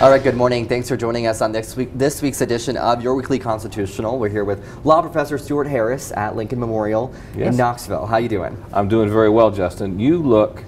All right, good morning. Thanks for joining us on this week's edition of Your Weekly Constitutional. We're here with law professor Stuart Harris at Lincoln Memorial in Knoxville. How you doing? I'm doing very well, Justin. You look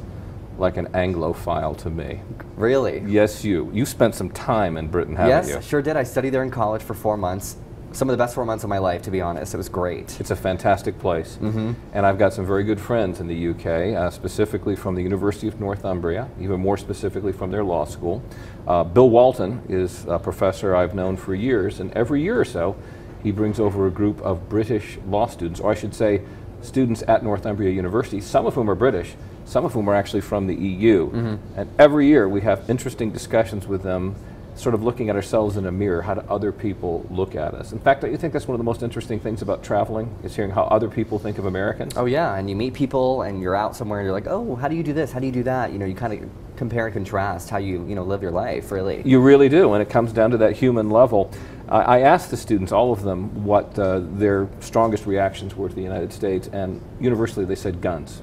like an Anglophile to me. Really? Yes, you. You spent some time in Britain, haven't you? Yes, sure did. I studied there in college for 4 months. Some of the best 4 months of my life, to be honest. It was great. It's a fantastic place. And I've got some very good friends in the UK, specifically from the University of Northumbria, even more specifically from their law school. Bill Walton is a professor I've known for years, and every year or so he brings over a group of British law students, or I should say students at Northumbria University, some of whom are British, some of whom are actually from the EU. And every year we have interesting discussions with them, sort of looking at ourselves in a mirror. How do other people look at us? In fact, don't you think that's one of the most interesting things about traveling, is hearing how other people think of Americans? Oh yeah, and you meet people and you're out somewhere and you're like, oh, how do you do this? How do you do that? You know, you kind of compare and contrast how you live your life, really. You really do, and it comes down to that human level. I asked the students, all of them, what their strongest reactions were to the United States, and universally they said guns.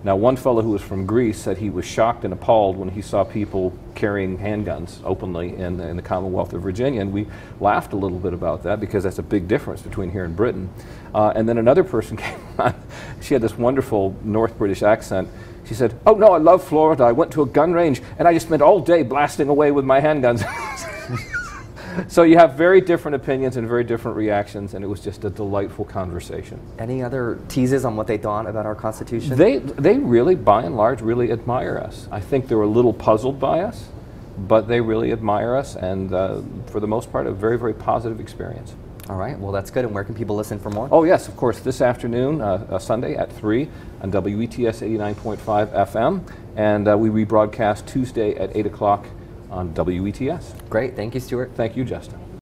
Now, one fellow who was from Greece said he was shocked and appalled when he saw people carrying handguns openly in the Commonwealth of Virginia, and we laughed a little bit about that because that's a big difference between here and Britain. And then another person came on. She had this wonderful North British accent. She said, "Oh no, I love Florida. I went to a gun range and I just spent all day blasting away with my handguns." So you have very different opinions and very different reactions, and it was just a delightful conversation. Any other teases on what they thought about our Constitution? They really, by and large, really admire us. I think they were a little puzzled by us, but they really admire us, and for the most part, a very, very positive experience. All right, well that's good. And where can people listen for more? Oh yes, of course, this afternoon, Sunday at 3 on WETS 89.5 FM, and we rebroadcast Tuesday at 8 o'clock on WETS. Great, thank you, Stuart. Thank you, Justin.